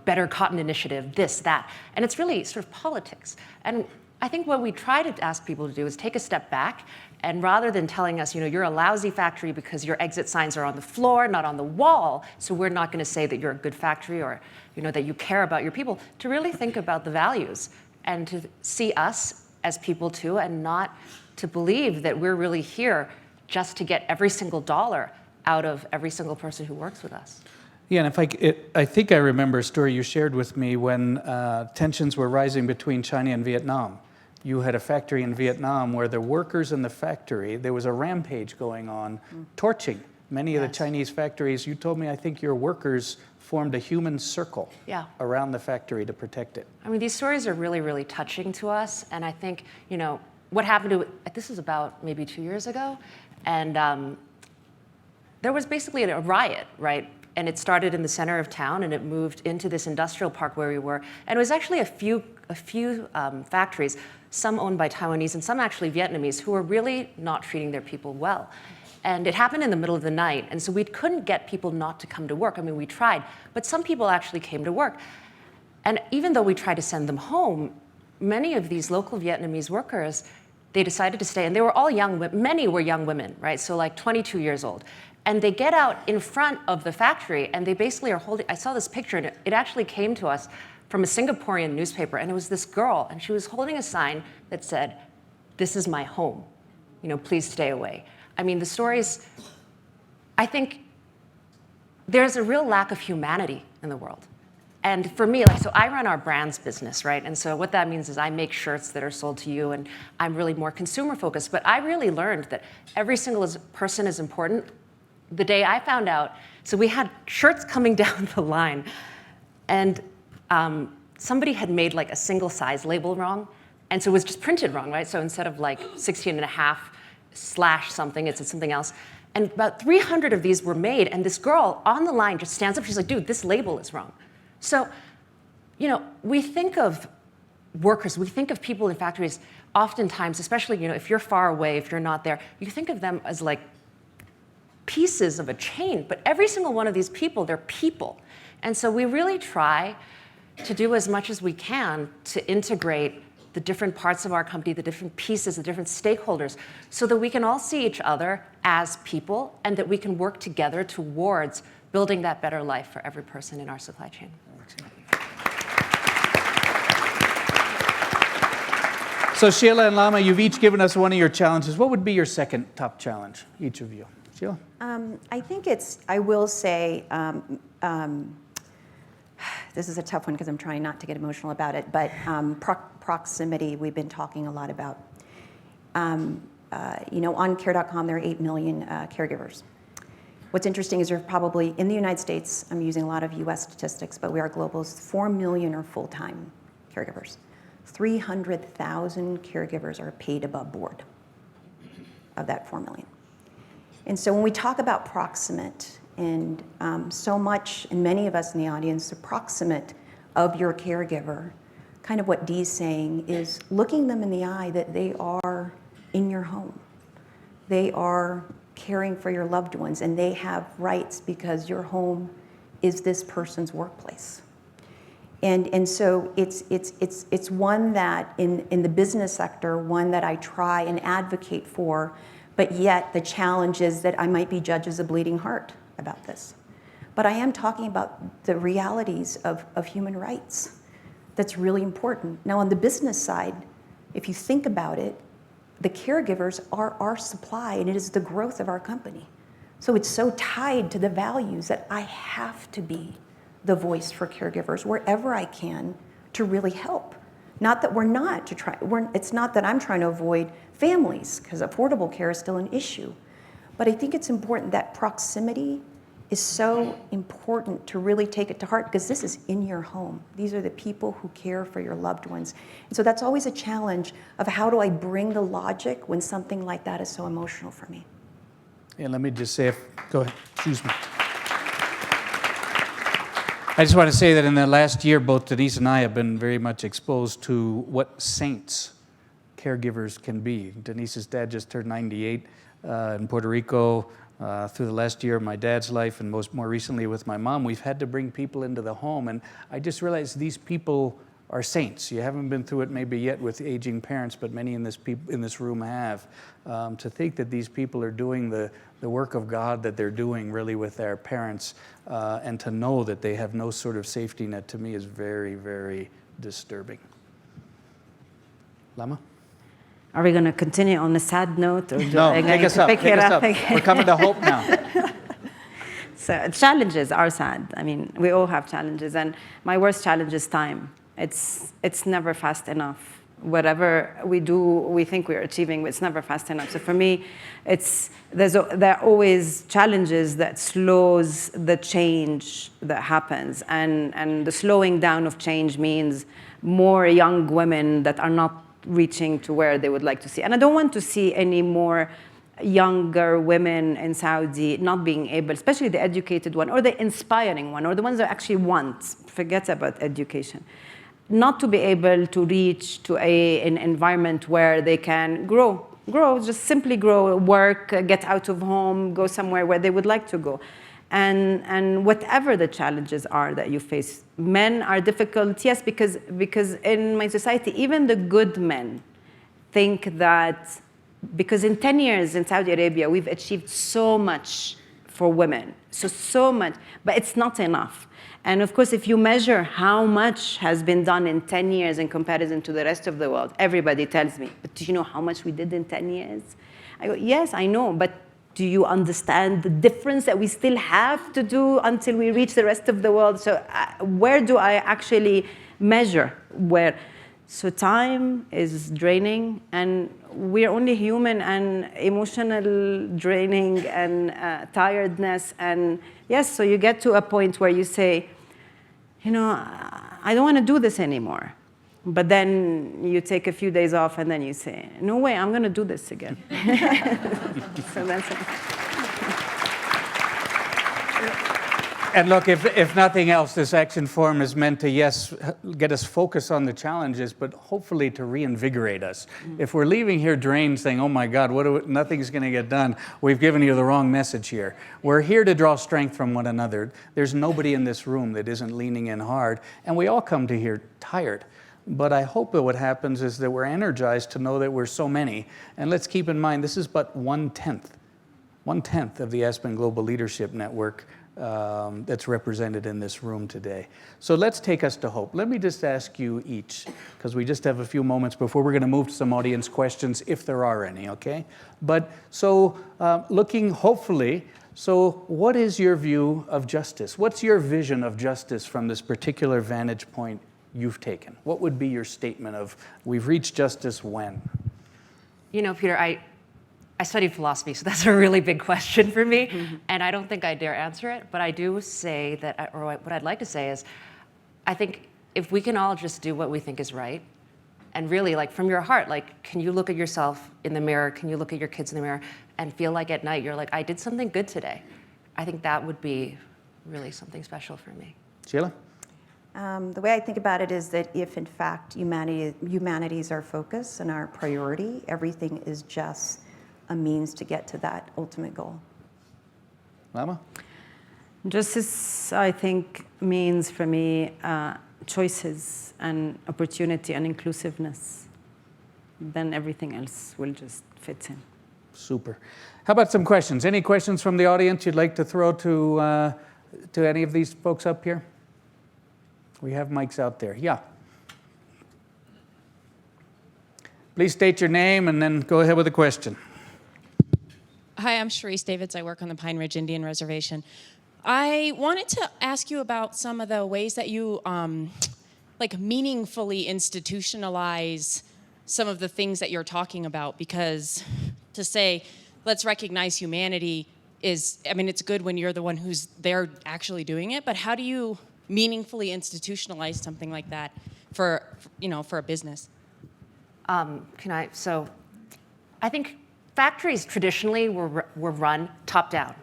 Better Cotton Initiative, this, that. And it's really sort of politics. And I think what we try to ask people to do is take a step back, and rather than telling us, you're a lousy factory because your exit signs are on the floor, not on the wall, so we're not going to say that you're a good factory or that you care about your people, to really think about the values and to see us as people too, and not to believe that we're really here just to get every single dollar out of every single person who works with us. Yeah, and I think I remember a story you shared with me when tensions were rising between China and Vietnam. You had a factory in Vietnam where the workers in the factory, there was a rampage going on, torching many of the Chinese factories. You told me, I think your workers formed a human circle around the factory to protect it. I mean, these stories are really, really touching to us. And I think, what happened to it, this is about maybe 2 years ago, and there was basically a riot, right? And it started in the center of town, and it moved into this industrial park where we were. And it was actually a few factories, some owned by Taiwanese and some actually Vietnamese, who were really not treating their people well. And it happened in the middle of the night, and so we couldn't get people not to come to work. I mean, we tried, but some people actually came to work. And even though we tried to send them home, many of these local Vietnamese workers, they decided to stay, and they were all young women. Many were young women, right? So like 22 years old. And they get out in front of the factory, and they basically are holding, I saw this picture, and it actually came to us from a Singaporean newspaper, and it was this girl, and she was holding a sign that said, "This is my home, please stay away." I mean, the stories, I think there's a real lack of humanity in the world. And for me, so I run our brands business, right? And so what that means is I make shirts that are sold to you, and I'm really more consumer focused. But I really learned that every single person is important. The day I found out, so we had shirts coming down the line, and somebody had made like a single size label wrong, and so it was just printed wrong, right? So instead of like 16.5 / something, it said something else. And about 300 of these were made, and this girl on the line just stands up, she's like, dude, this label is wrong. So, you know, we think of workers, we think of people in factories oftentimes, especially, you know, if you're far away, if you're not there, you think of them as like pieces of a chain, but every single one of these people, they're people. And so we really try to do as much as we can to integrate the different parts of our company, the different pieces, the different stakeholders, so that we can all see each other as people and that we can work together towards building that better life for every person in our supply chain. So Sheila and Lama, you've each given us one of your challenges. What would be your second top challenge, each of you? Sheila? I think I will say, this is a tough one because I'm trying not to get emotional about it, but proximity we've been talking a lot about. You know, on Care.com, there are 8 million caregivers. What's interesting is there's probably, in the United States, I'm using a lot of US statistics, but we are global, 4 million are full-time caregivers. 300,000 caregivers are paid above board of that 4 million. And so when we talk about proximate, and so much, and many of us in the audience, the proximate of your caregiver, kind of what Dee's saying is looking them in the eye that they are in your home. They are caring for your loved ones, and they have rights because your home is this person's workplace. And so it's one that in the business sector, one that I try and advocate for, but yet the challenge is that I might be judged as a bleeding heart about this. But I am talking about the realities of human rights. That's really important. Now on the business side, if you think about it, the caregivers are our supply and it is the growth of our company. So it's so tied to the values that I have to be the voice for caregivers wherever I can to really help. Not that we're not to try, it's not that I'm trying to avoid families, because affordable care is still an issue. But I think it's important that proximity is so important to really take it to heart, because this is in your home. These are the people who care for your loved ones. And so that's always a challenge of how do I bring the logic when something like that is so emotional for me. And let me just say, go ahead, excuse me. I just want to say that in the last year, both Denise and I have been very much exposed to what saints caregivers can be. Denise's dad just turned 98 in Puerto Rico. Through the last year of my dad's life and more recently with my mom, we've had to bring people into the home. And I just realized these people are saints. You haven't been through it maybe yet with aging parents, but many in this room have. To think that these people are doing the work of God that they're doing really with their parents, and to know that they have no sort of safety net, to me is very, very disturbing. Lama? Are we going to continue on a sad note? Or No, take us up. We're coming to hope now. So challenges are sad. I mean, we all have challenges, and my worst challenge is time. It's never fast enough. Whatever we do, we think we're achieving, but it's never fast enough. So for me, there are always challenges that slows the change that happens, and the slowing down of change means more young women that are not reaching to where they would like to see. And I don't want to see any more younger women in Saudi not being able, especially the educated one, or the inspiring one, or the ones that actually want, forget about education, not to be able to reach to an environment where they can grow, just simply grow, work, get out of home, go somewhere where they would like to go. And whatever the challenges are that you face, men are difficult, yes, because in my society, even the good men think that, because in 10 years in Saudi Arabia, we've achieved so much for women, so much, but it's not enough. And of course, if you measure how much has been done in 10 years in comparison to the rest of the world, everybody tells me, but do you know how much we did in 10 years? I go, yes, I know, but do you understand the difference that we still have to do until we reach the rest of the world? So where do I actually measure where? So time is draining, and we're only human, and emotional draining and tiredness. And yes, so you get to a point where you say, you know, I don't want to do this anymore. But then you take a few days off and then you say, no way, I'm going to do this again. So that's it. And look, if nothing else, this action forum is meant to, yes, get us focused on the challenges, but hopefully to reinvigorate us. If we're leaving here drained saying, oh my God, nothing's going to get done, we've given you the wrong message here. We're here to draw strength from one another. There's nobody in this room that isn't leaning in hard, and we all come to here tired. But I hope that what happens is that we're energized to know that we're so many. And let's keep in mind, this is but 1/10 of the Aspen Global Leadership Network that's represented in this room today. So let's take us to hope. Let me just ask you each, because we just have a few moments before we're going to move to some audience questions, if there are any, okay? But so looking hopefully, so what is your view of justice? What's your vision of justice from this particular vantage point you've taken? What would be your statement of, we've reached justice when? You know, Peter, I studied philosophy, so that's a really big question for me, and I don't think I dare answer it, but I do say that, or what I'd like to say is, I think if we can all just do what we think is right, and really, like, from your heart, like, can you look at yourself in the mirror, can you look at your kids in the mirror, and feel like at night you're like, I did something good today? I think that would be really something special for me. Sheila? The way I think about it is that if, in fact, humanity is our focus and our priority, everything is just a means to get to that ultimate goal. Lama? Justice, I think, means for me choices and opportunity and inclusiveness. Then everything else will just fit in. Super. How about some questions? Any questions from the audience you'd like to throw to any of these folks up here? We have mics out there. Yeah. Please state your name and then go ahead with the question. Hi, I'm Sharice Davids. I work on the Pine Ridge Indian Reservation. I wanted to ask you about some of the ways that you like meaningfully institutionalize some of the things that you're talking about, because to say, let's recognize humanity is, I mean, it's good when you're the one who's there actually doing it, but how do you meaningfully institutionalize something like that for a business? So I think factories traditionally were run top down,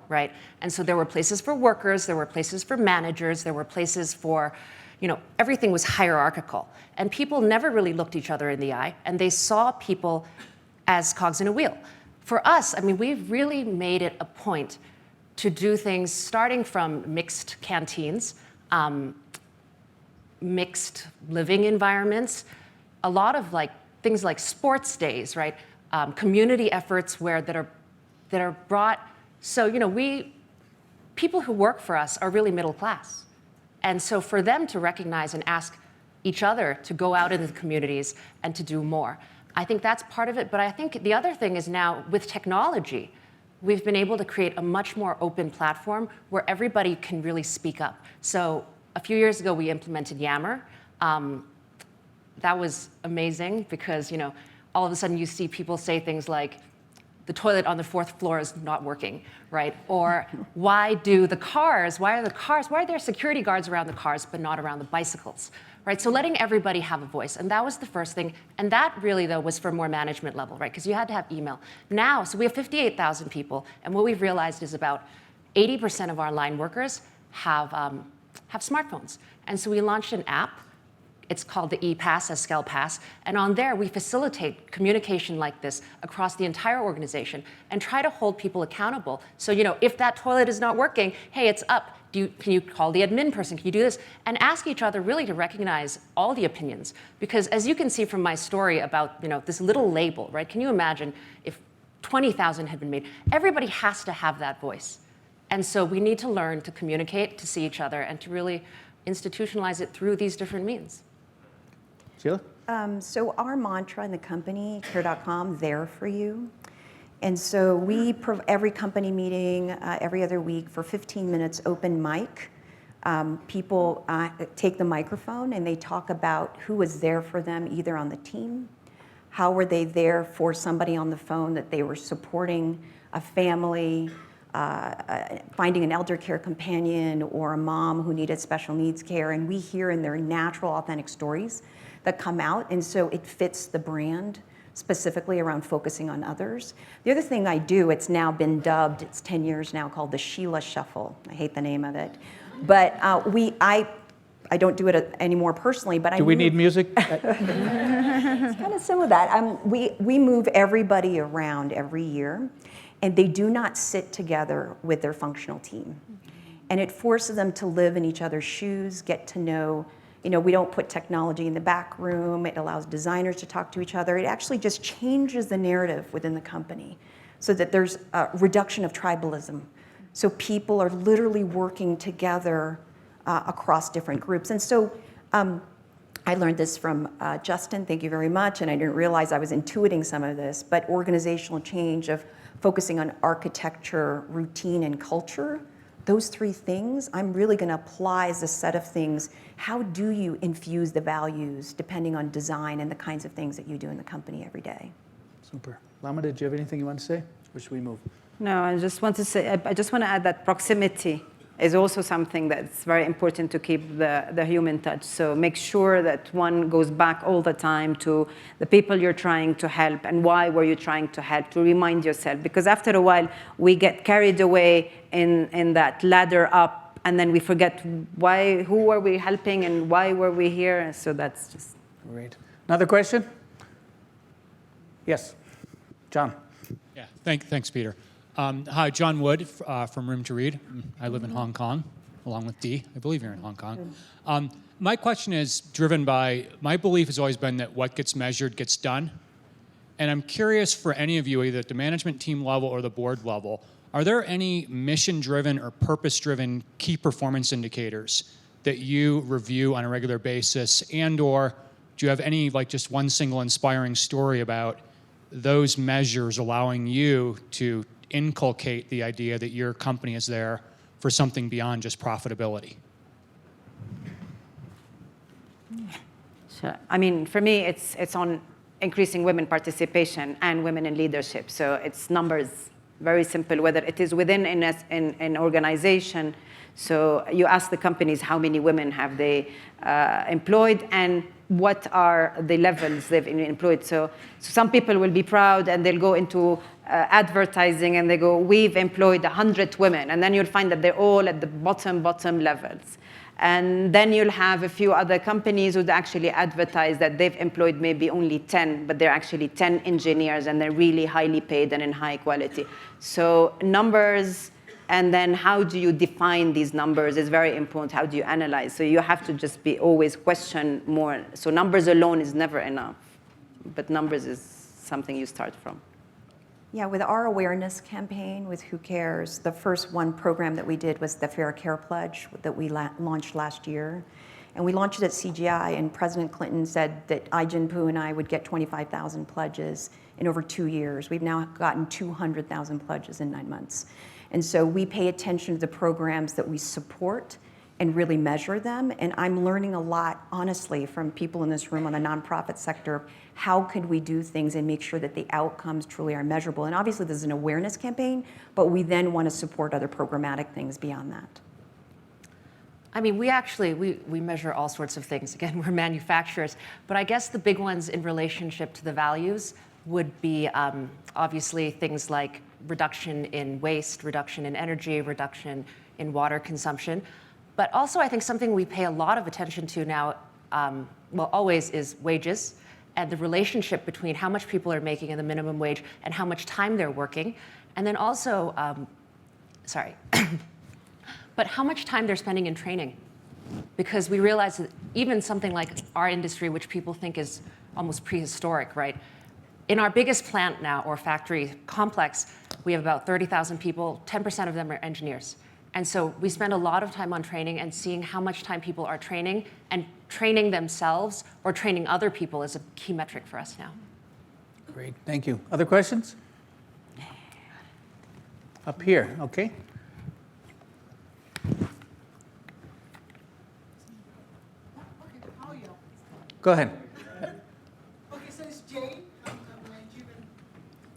right? And so there were places for workers, there were places for managers, there were places for, everything was hierarchical. And people never really looked each other in the eye, and they saw people as cogs in a wheel. For us, I mean, we've really made it a point to do things starting from mixed canteens, mixed living environments, a lot of things like sports days, right? Community efforts that are brought. So people who work for us are really middle class, and so for them to recognize and ask each other to go out into the communities and to do more, I think that's part of it. But I think the other thing is now with technology, we've been able to create a much more open platform where everybody can really speak up. So a few years ago, we implemented Yammer. That was amazing because, all of a sudden you see people say things like, the toilet on the 4th floor is not working, right? Or why are there security guards around the cars but not around the bicycles, right? So letting everybody have a voice. And that was the first thing. And that really, though, was for more management level, right? Because you had to have email. Now, so we have 58,000 people. And what we've realized is about 80% of our line workers have smartphones. And so we launched an app. It's called the ePass, Escal Pass. And on there, we facilitate communication like this across the entire organization and try to hold people accountable. So, if that toilet is not working, hey, it's up. Can you call the admin person? Can you do this? And ask each other really to recognize all the opinions. Because as you can see from my story about, this little label, right? Can you imagine if 20,000 had been made? Everybody has to have that voice. And so we need to learn to communicate, to see each other, and to really institutionalize it through these different means. Sheila? So our mantra in the company, Care.com, there for you. And so we, every company meeting, every other week for 15 minutes, open mic. People take the microphone and they talk about who was there for them, either on the team, how were they there for somebody on the phone that they were supporting, a family, finding an elder care companion or a mom who needed special needs care, and we hear in their natural, authentic stories that come out, and so it fits the brand specifically around focusing on others. The other thing I do, it's now been dubbed, it's 10 years now, called the Sheila Shuffle. I hate the name of it. But I don't do it anymore personally, but Do we need music? It's kind of similar to that. We move everybody around every year, and they do not sit together with their functional team. And it forces them to live in each other's shoes, get to know, we don't put technology in the back room. It allows designers to talk to each other. It actually just changes the narrative within the company so that there's a reduction of tribalism. So people are literally working together across different groups. And so I learned this from Justin, thank you very much, and I didn't realize I was intuiting some of this, but organizational change of focusing on architecture, routine, and culture, those three things, I'm really gonna apply as a set of things. How do you infuse the values depending on design and the kinds of things that you do in the company every day? Super. Lama, did you have anything you want to say? Or should we move? No, I just want to add that proximity is also something that's very important to keep the human touch. So make sure that one goes back all the time to the people you're trying to help and why were you trying to help, to remind yourself. Because after a while, we get carried away in that ladder up, and then we forget who were we helping and why were we here. So that's just... Great. Another question? Yes, John. Yeah, thanks, Peter. Hi, John Wood from Room to Read. I live in Hong Kong, along with Dee. I believe you're in Hong Kong. My question is driven by, my belief has always been that what gets measured gets done. And I'm curious for any of you, either at the management team level or the board level, are there any mission-driven or purpose-driven key performance indicators that you review on a regular basis, and/or do you have any, just one single inspiring story about those measures allowing you to inculcate the idea that your company is there for something beyond just profitability? Sure. I mean, for me, it's on increasing women participation and women in leadership. So it's numbers, very simple, whether it is within an organization. So you ask the companies how many women have they employed and what are the levels they've employed. So some people will be proud and they'll go into advertising and they go, we've employed 100 women. And then you'll find that they're all at the bottom levels. And then you'll have a few other companies who actually advertise that they've employed maybe only 10, but they're actually 10 engineers and they're really highly paid and in high quality. So numbers, and then how do you define these numbers is very important. How do you analyze? So you have to just be always question more. So numbers alone is never enough, but numbers is something you start from. Yeah, with our awareness campaign with Who Cares, the first one program that we did was the Fair Care Pledge that we launched last year. And we launched it at CGI, and President Clinton said that Ai-jen-poo and I would get 25,000 pledges in over 2 years. We've now gotten 200,000 pledges in 9 months. And so we pay attention to the programs that we support and really measure them. And I'm learning a lot, honestly, from people in this room on the nonprofit sector. How could we do things and make sure that the outcomes truly are measurable? And obviously this is an awareness campaign, but we then want to support other programmatic things beyond that. I mean, we measure all sorts of things. Again, we're manufacturers, but I guess the big ones in relationship to the values would be obviously things like reduction in waste, reduction in energy, reduction in water consumption. But also I think something we pay a lot of attention to now, always, is wages and the relationship between how much people are making in the minimum wage and how much time they're working. And then also, but how much time they're spending in training. Because we realize that even something like our industry, which people think is almost prehistoric, right? In our biggest plant now, or factory complex, we have about 30,000 people, 10% of them are engineers. And so we spend a lot of time on training, and seeing how much time people are training, and training themselves or training other people is a key metric for us now. Great, thank you. Other questions? Up here, okay. Go ahead. Okay, so it's Jane. I'm Nigerian,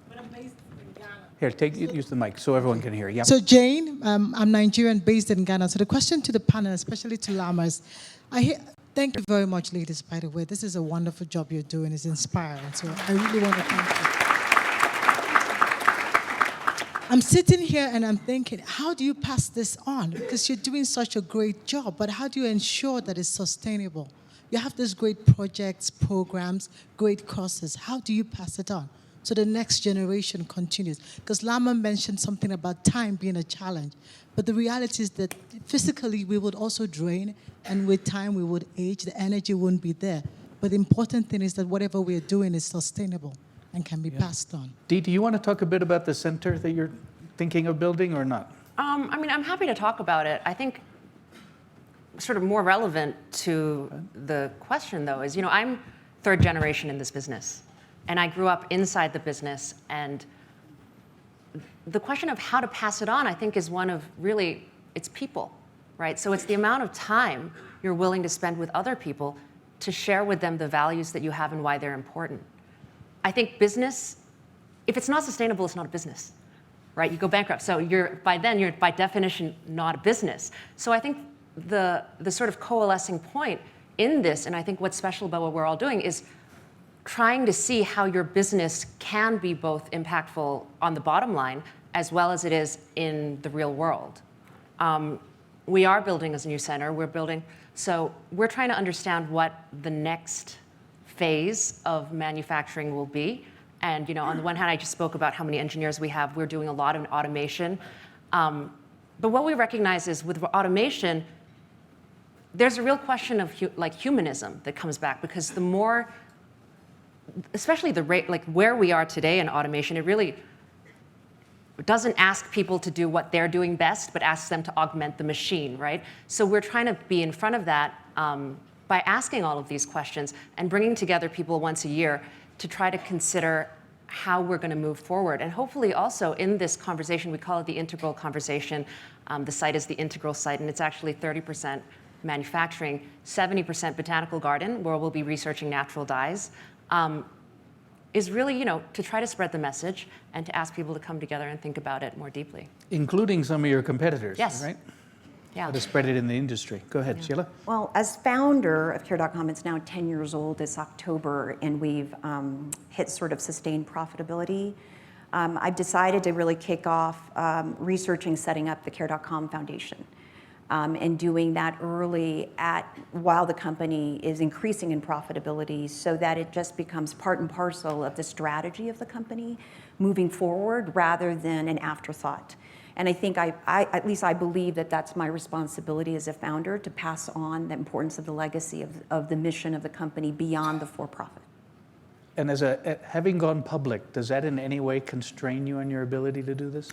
but I'm based in Ghana. Here, use the mic so everyone can hear. Yeah. So Jane, I'm Nigerian based in Ghana. So the question to the panel, especially to Lamas, thank you very much, ladies, by the way. This is a wonderful job you're doing. It's inspiring. So I really want to thank you. I'm sitting here and I'm thinking, how do you pass this on? Because you're doing such a great job, but how do you ensure that it's sustainable? You have these great projects, programs, great courses. How do you pass it on so the next generation continues? Because Lama mentioned something about time being a challenge, but the reality is that physically we would also drain, and with time we would age, the energy wouldn't be there. But the important thing is that whatever we're doing is sustainable and can be passed on. Dee, do you want to talk a bit about the center that you're thinking of building or not? I mean, I'm happy to talk about it. I think sort of more relevant to the question, though, is, I'm third generation in this business, and I grew up inside the business, and the question of how to pass it on, I think, is one of really, it's people, right? So it's the amount of time you're willing to spend with other people to share with them the values that you have and why they're important. I think business, if it's not sustainable, it's not a business, right? You go bankrupt. So you're by definition not a business. So I think the sort of coalescing point in this, and I think what's special about what we're all doing, is trying to see how your business can be both impactful on the bottom line as well as it is in the real world. We are building as a new center. So we're trying to understand what the next phase of manufacturing will be. And on the one hand, I just spoke about how many engineers we have. We're doing a lot of automation. But what we recognize is with automation, there's a real question of humanism that comes back, because the more, especially the rate, like where we are today in automation, it really doesn't ask people to do what they're doing best, but asks them to augment the machine, right? So we're trying to be in front of that by asking all of these questions and bringing together people once a year to try to consider how we're going to move forward. And hopefully also in this conversation, we call it the integral conversation. The site is the integral site, and it's actually 30% manufacturing, 70% botanical garden, where we'll be researching natural dyes, is really, to try to spread the message and to ask people to come together and think about it more deeply. Including some of your competitors, yes. Right? Yeah. To spread it in the industry. Go ahead, Sheila. Well, as founder of Care.com, it's now 10 years old this October, and we've hit sort of sustained profitability. I've decided to really kick off researching setting up the Care.com Foundation, and doing that early while the company is increasing in profitability, so that it just becomes part and parcel of the strategy of the company moving forward rather than an afterthought. And I think at least I believe that that's my responsibility as a founder, to pass on the importance of the legacy of the mission of the company beyond the for-profit. And having gone public, does that in any way constrain you in your ability to do this?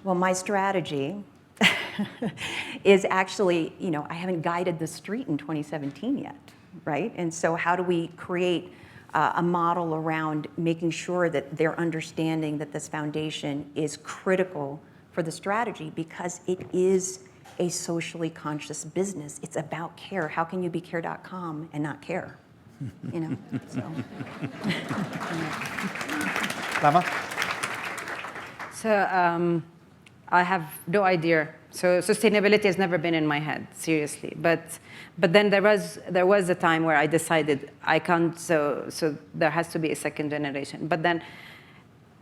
Well, my strategy is actually, I haven't guided the street in 2017 yet, right? And so how do we create a model around making sure that they're understanding that this foundation is critical for the strategy, because it is a socially conscious business. It's about care. How can you be Care.com and not care? So. Lama? So I have no idea. So sustainability has never been in my head, seriously. But then there was a time where I decided I can't. So there has to be a second generation. But then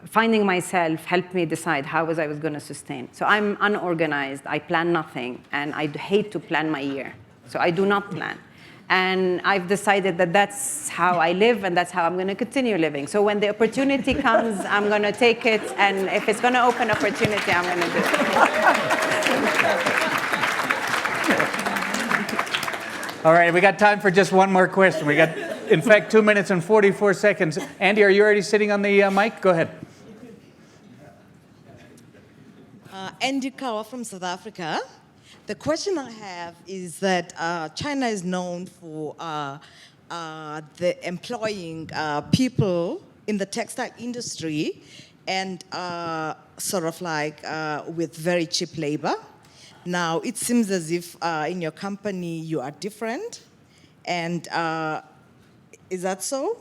finding myself helped me decide how I was going to sustain. So I'm unorganized. I plan nothing, and I hate to plan my year. So I do not plan. And I've decided that that's how I live, and that's how I'm going to continue living. So when the opportunity comes, I'm going to take it, and if it's going to open opportunity, I'm going to do it. All right, we got time for just one more question. We got, in fact, 2 minutes and 44 seconds. Andy, are you already sitting on the mic? Go ahead. Andy Kawa from South Africa. The question I have is that China is known for the employing people in the textile industry, and sort of like with very cheap labor. Now, it seems as if in your company you are different, and is that so?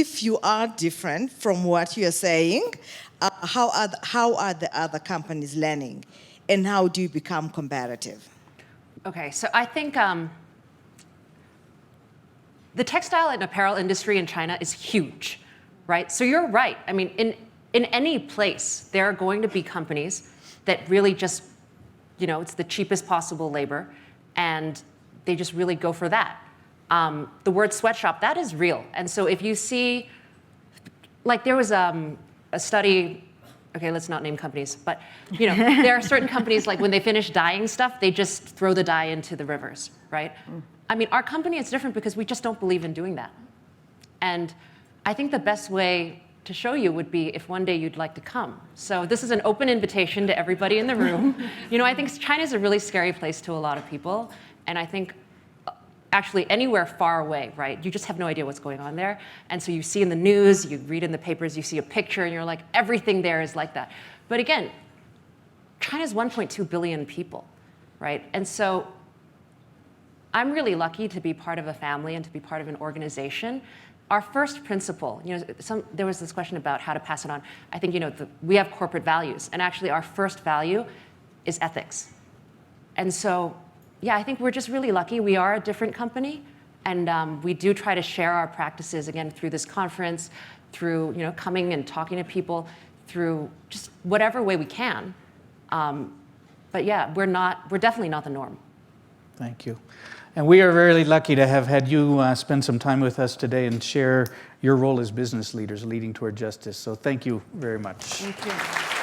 If you are different from what you're saying, how are the other companies learning, and how do you become competitive? Okay, so I think the textile and apparel industry in China is huge, right? So you're right. I mean, in any place, there are going to be companies that really just, it's the cheapest possible labor, and they just really go for that. The word sweatshop, that is real. And so if you see, like there was a study, okay, let's not name companies, but there are certain companies, like when they finish dyeing stuff, they just throw the dye into the rivers, right? I mean, our company is different because we just don't believe in doing that. And I think the best way to show you would be if one day you'd like to come. So this is an open invitation to everybody in the room. I think China is a really scary place to a lot of people. And I think actually anywhere far away, right? You just have no idea what's going on there. And so you see in the news, you read in the papers, you see a picture, and you're like, everything there is like that. But again, China's 1.2 billion people, right? And so I'm really lucky to be part of a family and to be part of an organization. Our first principle, there was this question about how to pass it on. I think, we have corporate values, and actually our first value is ethics. And so, yeah, I think we're just really lucky. We are a different company, and we do try to share our practices, again, through this conference, through, coming and talking to people, through just whatever way we can. But yeah, we're definitely not the norm. Thank you. And we are very lucky to have had you spend some time with us today and share your role as business leaders leading toward justice. So thank you very much. Thank you.